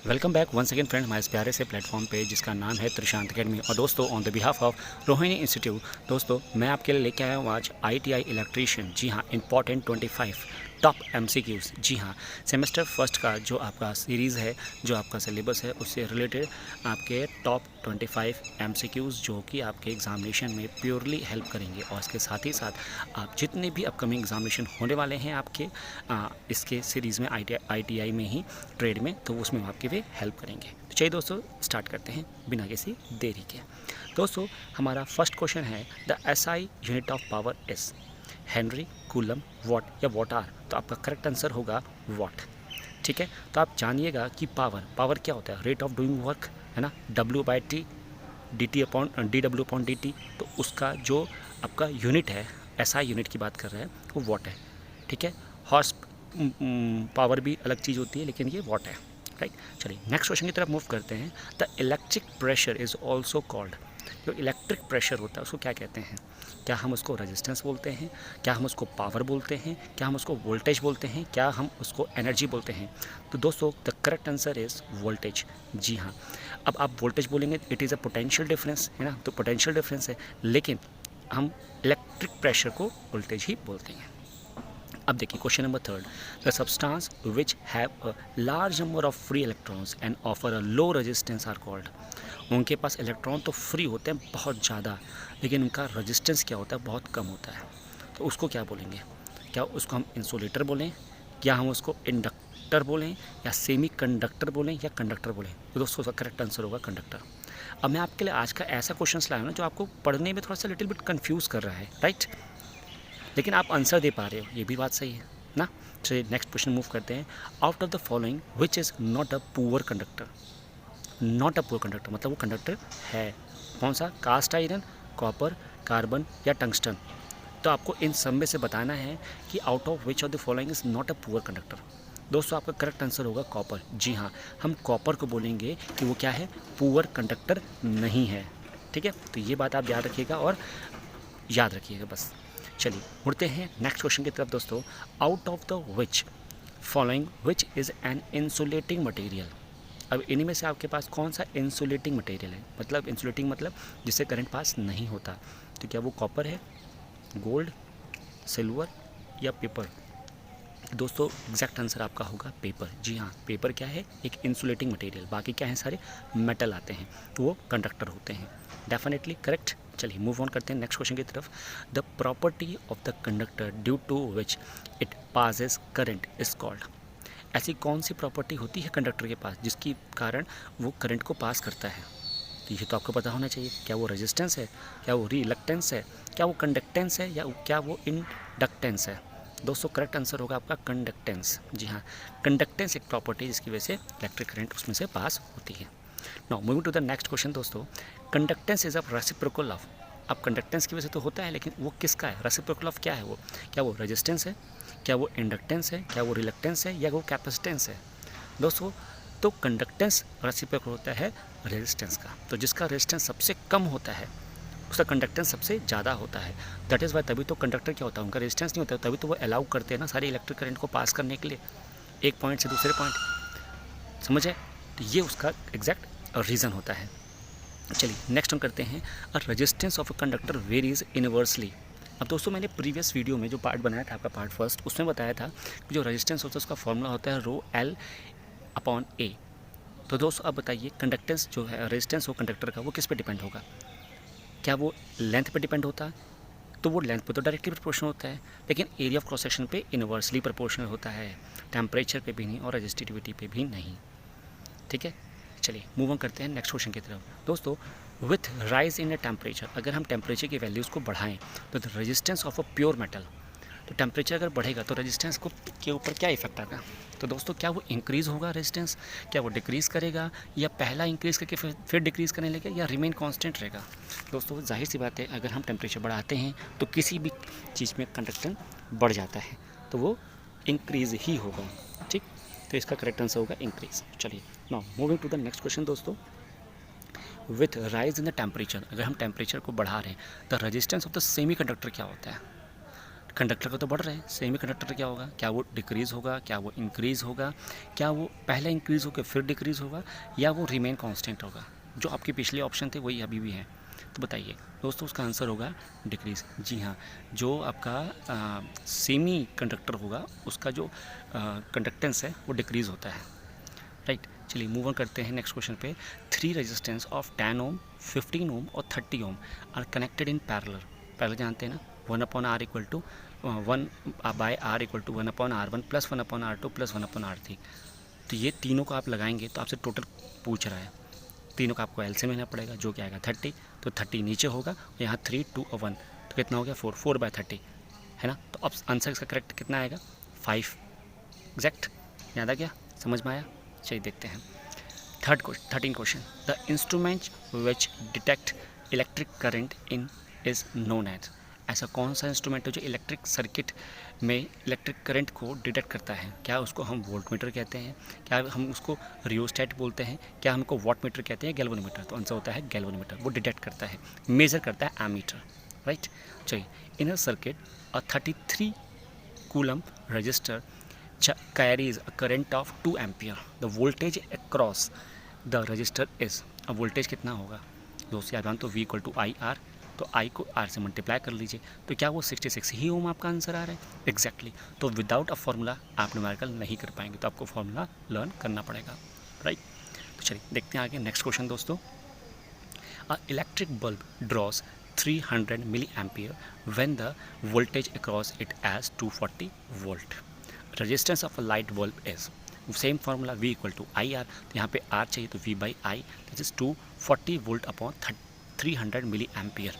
Welcome back once again friend हमारे इस प्यारे से प्लेटफॉर्म पे जिसका नाम है त्रिशांत अकेडमी। और दोस्तों on the behalf of Rohini institute दोस्तों मैं आपके लिए लेके आया हूँ आज ITI इलेक्ट्रीशियन। जी हाँ, इंपॉर्टेंट 25 टॉप MCQs। जी हाँ, सेमेस्टर फर्स्ट का जो आपका सीरीज़ है, जो आपका सिलेबस है, उससे रिलेटेड आपके टॉप 25 MCQs जो कि आपके एग्जामिनेशन में प्योरली हेल्प करेंगे। और इसके साथ ही साथ आप जितने भी अपकमिंग एग्जामिनेशन होने वाले हैं आपके इसके सीरीज़ में ITI में ही ट्रेड में, तो उसमें आपके भी हेल्प करेंगे। तो चलिए दोस्तों स्टार्ट करते हैं बिना किसी देरी के। दोस्तों हमारा फर्स्ट क्वेश्चन है the SI unit of power is Henry, coulomb, what या वॉट आर। तो आपका करेक्ट आंसर होगा वॉट। ठीक है, तो आप जानिएगा कि पावर क्या होता है, रेट ऑफ डूइंग वर्क है ना, W/T dt अपॉन dW/dt। तो उसका जो आपका यूनिट है, SI यूनिट की बात कर रहे हैं, वो वॉट है। ठीक है, हॉर्स पावर भी अलग चीज़ होती है, लेकिन ये वॉट है। राइट, चलिए नेक्स्ट क्वेश्चन की तरफ मूव करते हैं। The electric pressure is also called. जो इलेक्ट्रिक प्रेशर होता है उसको क्या कहते हैं? क्या हम उसको रेजिस्टेंस बोलते हैं, क्या हम उसको पावर बोलते हैं, क्या हम उसको वोल्टेज बोलते हैं, क्या हम उसको एनर्जी बोलते हैं? तो दोस्तों the correct answer is voltage. जी हाँ, अब आप वोल्टेज बोलेंगे it is a potential difference, है ना, तो पोटेंशियल डिफरेंस है, लेकिन हम इलेक्ट्रिक प्रेशर को वोल्टेज ही बोलते हैं। अब देखिए question number third, the substance which have a large number of free electrons and offer a low resistance are called. उनके पास इलेक्ट्रॉन तो फ्री होते हैं बहुत ज़्यादा, लेकिन उनका रेजिस्टेंस क्या होता है, बहुत कम होता है। तो उसको क्या बोलेंगे? क्या उसको हम इंसुलेटर बोलें, क्या हम उसको इंडक्टर बोलें, या सेमी कंडक्टर बोलें, या कंडक्टर बोलें? तो दोस्तों उसका करेक्ट आंसर होगा कंडक्टर। अब मैं आपके लिए आज का ऐसा क्वेश्चन लाया हूँ ना जो आपको पढ़ने में थोड़ा सा लिटिल बिट कन्फ्यूज़ कर रहा है, राइट, लेकिन आप आंसर दे पा रहे हो, ये भी बात सही है ना। चलिए नेक्स्ट क्वेश्चन मूव करते हैं। Out of the following which is not a poor conductor. Not a poor conductor मतलब वो कंडक्टर है कौन सा? कास्ट आयरन, कॉपर, कार्बन या टंगस्टन। तो आपको इन सब में से बताना है कि out of which of the following is not a poor conductor. दोस्तों आपका करेक्ट आंसर होगा कॉपर। जी हाँ, हम कॉपर को बोलेंगे कि वो क्या है, पुअर कंडक्टर नहीं है। ठीक है, तो ये बात आप याद रखिएगा और याद रखिएगा बस। चलिए मुड़ते हैं नेक्स्ट क्वेश्चन की तरफ दोस्तों। Out of the which following which is an insulating material. अब इन्हीं में से आपके पास कौन सा इंसुलेटिंग मटेरियल है? मतलब इंसुलेटिंग मतलब जिससे करंट पास नहीं होता। तो क्या वो कॉपर है, गोल्ड, सिल्वर या पेपर? दोस्तों एग्जैक्ट आंसर आपका होगा पेपर। जी हाँ, पेपर क्या है, एक इंसुलेटिंग मटेरियल। बाकी क्या है, सारे मेटल आते हैं, तो वो कंडक्टर होते हैं। Definitely correct. चलिए मूव ऑन करते हैं नेक्स्ट क्वेश्चन की तरफ। The property of the conductor due to which it passes current is called. ऐसी कौन सी प्रॉपर्टी होती है कंडक्टर के पास जिसके कारण वो करंट को पास करता है? तो ये तो आपको पता होना चाहिए। क्या वो रेजिस्टेंस है, क्या वो रिलक्टेंस है, क्या वो कंडक्टेंस है, या क्या वो इंडक्टेंस है? दोस्तों करेक्ट आंसर होगा आपका कंडक्टेंस। जी हाँ, कंडक्टेंस एक प्रॉपर्टी जिसकी वजह से इलेक्ट्रिक करंट उसमें से पास होती है। Now moving to the next question दोस्तों। Conductance is a reciprocal of. अब कंडक्टेंस की वजह से तो होता है, लेकिन वो किसका है? रेसिप्रोकल ऑफ क्या है वो? क्या वो रेजिस्टेंस है, क्या वो इंडक्टेंस है, क्या वो रिलक्टेंस है, या वो कैपेसिटेंस है? दोस्तों तो कंडक्टेंस रेसिप्रोकल होता है रेजिस्टेंस का। तो जिसका रेजिस्टेंस सबसे कम होता है उसका कंडक्टेंस सबसे ज़्यादा होता है। दैट इज़ वाई तभी तो कंडक्टर क्या होता है, उनका रेजिस्टेंस नहीं होता, तभी तो वो अलाउ करते हैं ना सारे इलेक्ट्रिक करंट को पास करने के लिए एक पॉइंट से दूसरे पॉइंट। समझे? तो ये उसका एग्जैक्ट रीज़न होता है। चलिए नेक्स्ट हम करते हैं। A resistance of a conductor varies inversely. अब दोस्तों मैंने प्रीवियस वीडियो में जो पार्ट बनाया था आपका पार्ट फर्स्ट, उसमें बताया था कि जो रेजिस्टेंस होता है उसका फॉर्मूला होता है ρL/A। तो दोस्तों अब बताइए कंडक्टेंस जो है, रेजिस्टेंस हो कंडक्टर का, वो किस पे डिपेंड होगा? क्या वो लेंथ पे डिपेंड होता है? तो वो लेंथ पे तो डायरेक्टली प्रोपोर्शनल होता है, लेकिन एरिया ऑफ क्रॉस सेक्शन पे इनवर्सली प्रोपोर्शनल होता है। टेम्परेचर पे भी नहीं और रेजिस्टिविटी पे भी नहीं। ठीक है, चलिए मूव ऑन करते हैं नेक्स्ट क्वेश्चन की तरफ दोस्तों। With rise in a temperature, अगर हम टेम्परेचर की वैल्यूज़ को बढ़ाएं तो the resistance of a pure metal. तो टेम्परेचर अगर बढ़ेगा तो रेजिस्टेंस को के ऊपर क्या इफेक्ट आएगा? तो दोस्तों क्या वो इंक्रीज़ होगा रेजिस्टेंस, क्या वो डिक्रीज़ करेगा, या पहला इंक्रीज़ करके फिर डिक्रीज़ करने लगेगा, या रिमेन कांस्टेंट रहेगा? दोस्तों जाहिर सी बात है, अगर हम टेम्परेचर बढ़ाते हैं तो किसी भी चीज़ में कंडक्टेंस बढ़ जाता है, तो वो इंक्रीज़ ही होगा। ठीक, तो इसका करेक्ट आंसर होगा इंक्रीज़। चलिए now moving to the next question दोस्तों। With rise in the temperature, अगर हम टेम्परेचर को बढ़ा रहे हैं, the resistance of the semiconductor क्या होता है? कंडक्टर का तो बढ़ रहा है, सेमी कंडक्टर क्या होगा, क्या वो डिक्रीज़ होगा, क्या वो इंक्रीज़ होगा, क्या वो पहले इंक्रीज़ होकर फिर डिक्रीज़ होगा, या वो रिमेन कांस्टेंट होगा। जो आपके पिछले ऑप्शन थे वही अभी भी हैं। तो बताइए दोस्तों, उसका आंसर होगा डिक्रीज़। जी हाँ, जो आपका सेमी कंडक्टर होगा उसका जो कंडक्टेंस है वो डिक्रीज़ होता है, राइट। चलिए मूव ऑन करते हैं नेक्स्ट क्वेश्चन पे। 3 रेजिस्टेंस ऑफ 10 ओम, 15 ओम और 30 ohm are connected in parallel. Parallel जानते हैं ना, 1/r equal to 1/r equal to 1/r1 plus 1/r2 plus 1/r3। तो ये तीनों को आप लगाएंगे तो आपसे टोटल पूछ रहा है, तीनों का आपको एलसीएम लेना पड़ेगा, जो कि आएगा 30। तो 30 नीचे होगा, यहाँ 3 2 और 1, तो कितना हो गया 4/30 है ना। तो अब आंसर इसका करेक्ट कितना आएगा 5 एग्जैक्ट। याद आ गया, समझ में आया। चलिए देखते हैं 13 question. The instrument which detect electric current in is known as. ऐसा कौन सा इंस्ट्रूमेंट है जो इलेक्ट्रिक सर्किट में इलेक्ट्रिक करंट को डिटेक्ट करता है। क्या उसको हम वोल्टमीटर कहते हैं, क्या हम उसको रियोस्टेट बोलते हैं, क्या हमको वाटमीटर कहते हैं, गैल्वेनोमीटर। तो आंसर होता है गैल्वेनोमीटर। वो डिटेक्ट करता है, मेजर करता है एमीटर, राइट। चलिए, in a circuit a 33 coulomb resistor carries a current of 2 ampere. The voltage across the resistor is। अब वोल्टेज कितना होगा दोस्तों, याद तो V equal to I R, तो I को R से मल्टीप्लाई कर लीजिए। तो क्या वो 66 ही ओम आपका आंसर आ रहा है एग्जैक्टली। तो विदाउट अ फॉर्मूला आप न्यूमेरिकल नहीं कर पाएंगे, तो आपको फॉर्मूला लर्न करना पड़ेगा, राइट। तो चलिए देखते हैं आगे नेक्स्ट क्वेश्चन दोस्तों। A electric bulb draws 300 milliampere when the voltage across it as 240 volt. Resistance of a light bulb is, same formula V equal to I R, तो यहाँ पे R चाहिए तो V by I, this is 240 volt upon 300 milliampere.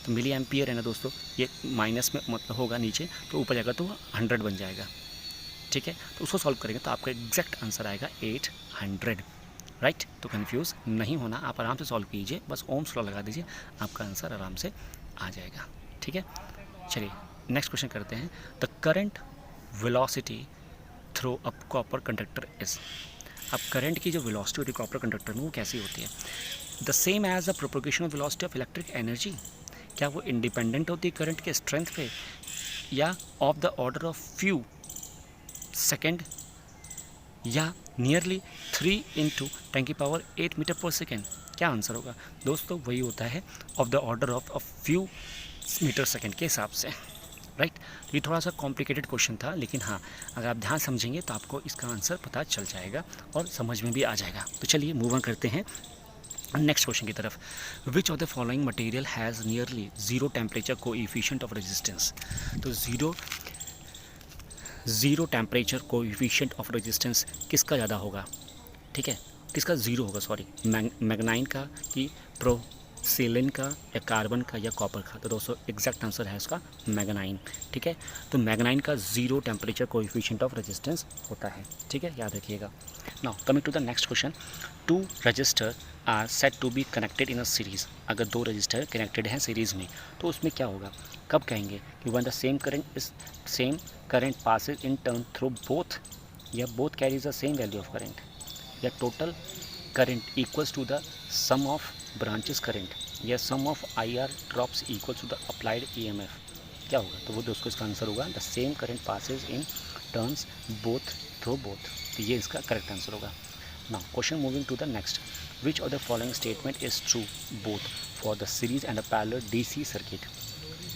तो milli ampere है ना दोस्तों, ये माइनस में मतलब होगा नीचे, तो ऊपर जाएगा तो 100 बन जाएगा, ठीक है। तो उसको सॉल्व करेंगे तो आपका एग्जैक्ट आंसर आएगा 800, राइट। तो कन्फ्यूज़ नहीं होना, आप आराम से सॉल्व कीजिए, बस ओम्स लॉ लगा दीजिए, आपका आंसर आराम से आ जाएगा, ठीक है। चलिए नेक्स्ट क्वेश्चन करते हैं। The current velocity through a copper conductor is. अब करंट की जो वेलोसिटी होती है कॉपर कंडक्टर में वो कैसी होती है, the same as the propagation of velocity of electric energy. क्या वो इंडिपेंडेंट होती है करंट के स्ट्रेंथ पे, या of the order of few second, या नियरली 3 × 10⁸ मीटर पर सेकेंड। क्या आंसर होगा दोस्तों, वही होता है of the order of few metre second के हिसाब से, राइट। ये थोड़ा सा कॉम्प्लिकेटेड क्वेश्चन था, लेकिन हाँ अगर आप ध्यान समझेंगे तो आपको इसका आंसर पता चल जाएगा और समझ में भी आ जाएगा। तो चलिए मूव ऑन करते हैं नेक्स्ट क्वेश्चन की तरफ। Which of the following material has nearly 0 temperature coefficient of resistance. तो zero temperature coefficient of resistance किसका ज़्यादा होगा, ठीक है, किसका ज़ीरो होगा, सॉरी, मैग्नाइन का कि प्रोसिलिन का या कार्बन का या कॉपर का। तो दोस्तों एग्जैक्ट आंसर है उसका मैग्नाइन, ठीक है। तो मैग्नाइन का 0 टेम्परेचर कोएफिशिएंट ऑफ रेजिस्टेंस होता है, ठीक है, याद रखिएगा। Now coming to the next question. 2 resistor are set to be connected in a series. अगर 2 रजिस्टर कनेक्टेड हैं सीरीज़ में तो उसमें क्या होगा, कब कहेंगे कि one the same current passes in turn through both, या both carries the same value of current, या total current equals to the sum of branches current, या sum of I R drops equals to the applied EMF। क्या होगा, तो वो दोस्तों इसका आंसर होगा the same current passes in turns both through both. तो ये इसका करेक्ट आंसर होगा। Now question moving to the next. Which of the following statement is true both for the series and a parallel DC circuit.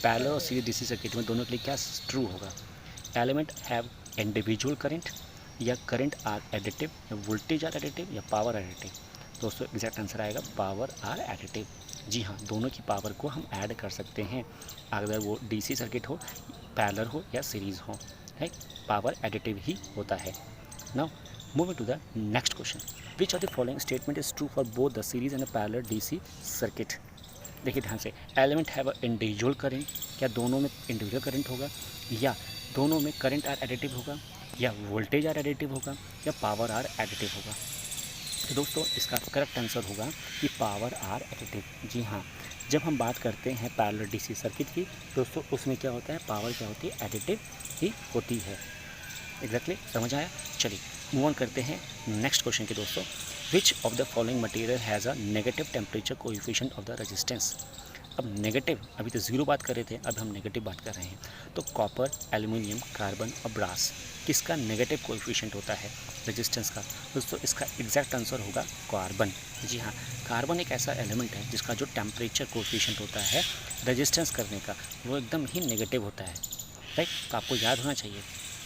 Parallel और series DC circuit में दोनों के लिए क्या ट्रू होगा, एलिमेंट हैव इंडिविजुअल करंट, या current are additive, या voltage are additive, या पावर एडिटिव। दोस्तों एग्जैक्ट आंसर आएगा पावर आर एडिटिव। जी हाँ, दोनों की पावर को हम ऐड कर सकते हैं, अगर वो DC सर्किट हो, पैरेलल हो या सीरीज़ हो, है पावर एडिटिव ही होता है। Now moving to the next question. Which of the following statement is true for both the series and parallel DC circuit. देखिए ध्यान से, element have a individual current, क्या दोनों में इंडिविजुअल करंट होगा, या दोनों में करंट आर एडिटिव होगा, या वोल्टेज आर एडिटिव होगा, या पावर आर एडिटिव होगा। तो दोस्तों इसका करेक्ट आंसर होगा कि पावर आर एडिटिव। जी हाँ, जब हम बात करते हैं पैरेलल DC सर्किट की दोस्तों, उसमें क्या होता है, पावर क्या होती है, एडिटिव ही होती है। एग्जैक्टली समझ आया। चलिए मूव ऑन करते हैं नेक्स्ट क्वेश्चन के दोस्तों। विच of the following material has a negative temperature coefficient of the resistance. अब नेगेटिव, अभी तो ज़ीरो बात कर रहे थे, अब हम नेगेटिव बात कर रहे हैं। तो कॉपर, एल्युमिनियम, कार्बन और ब्रास, किसका नेगेटिव कोएफिशिएंट होता है रेजिस्टेंस का? दोस्तों इसका एग्जैक्ट आंसर होगा कार्बन। जी हाँ, कार्बन एक ऐसा एलिमेंट है जिसका जो टेम्परेचर कोएफिशिएंट होता है रेजिस्टेंस करने का, वो एकदम ही नेगेटिव होता है, राइट। तो आपको याद होना चाहिए।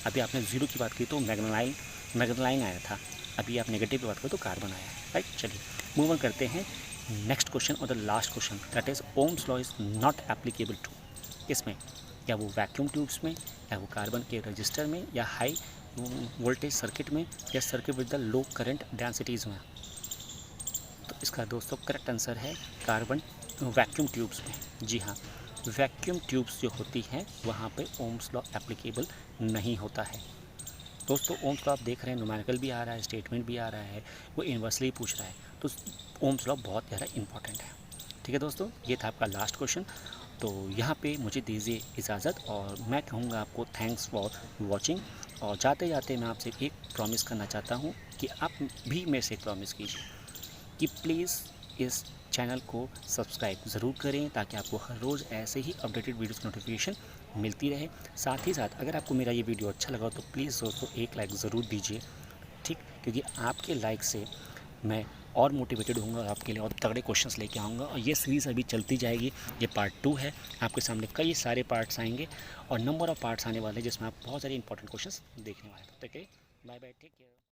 अभी आपने ज़ीरो की बात की तो मैग्नेलाइन आया था, अभी आप नेगेटिव की बात करो तो कार्बन आया है, राइट। चलिए मूव ऑन करते हैं नेक्स्ट क्वेश्चन और the last question, that is Ohm's law is not applicable to, किसमें? या वो वैक्यूम ट्यूब्स में, या वो कार्बन के रजिस्टर में, या हाई वोल्टेज सर्किट में, या circuit with the low current densities में? तो इसका दोस्तों करेक्ट आंसर है कार्बन वैक्यूम ट्यूब्स में। जी हाँ, वैक्यूम ट्यूब्स जो होती हैं वहाँ पे ओम्स लॉ एप्लीकेबल नहीं होता है। दोस्तों ओम्स लॉ आप देख रहे हैं, न्यूमेरिकल भी आ रहा है, स्टेटमेंट भी आ रहा है, वो इन्वर्सली पूछ रहा है, तो ओम्स लॉ बहुत ज़्यादा इंपॉर्टेंट है। ठीक है दोस्तों, ये था आपका लास्ट क्वेश्चन। तो यहाँ पे मुझे दीजिए इजाज़त, और मैं कहूँगा आपको थैंक्स फॉर वॉचिंग। और जाते जाते मैं आपसे एक प्रॉमिस करना चाहता हूँ कि आप भी मेरे से एक प्रॉमिस कीजिए कि प्लीज़ इस चैनल को सब्सक्राइब ज़रूर करें, ताकि आपको हर रोज़ ऐसे ही अपडेटेड वीडियोज़ की नोटिफिकेशन मिलती रहे। साथ ही साथ अगर आपको मेरा ये वीडियो अच्छा लगा तो प्लीज़ दोस्तों एक लाइक ज़रूर दीजिए, ठीक, क्योंकि आपके लाइक से मैं और मोटिवेटेड होऊंगा और आपके लिए और तगड़े क्वेश्चंस लेके आऊँगा। और ये सीरीज़ अभी चलती जाएगी, ये पार्ट 2 है, आपके सामने कई सारे पार्ट्स आएंगे और नंबर ऑफ़ पार्ट्स आने वाले हैं जिसमें आप बहुत सारे इंपॉर्टेंट क्वेश्चंस देखने वाले हैं। तो बाय बाय, टेक केयर।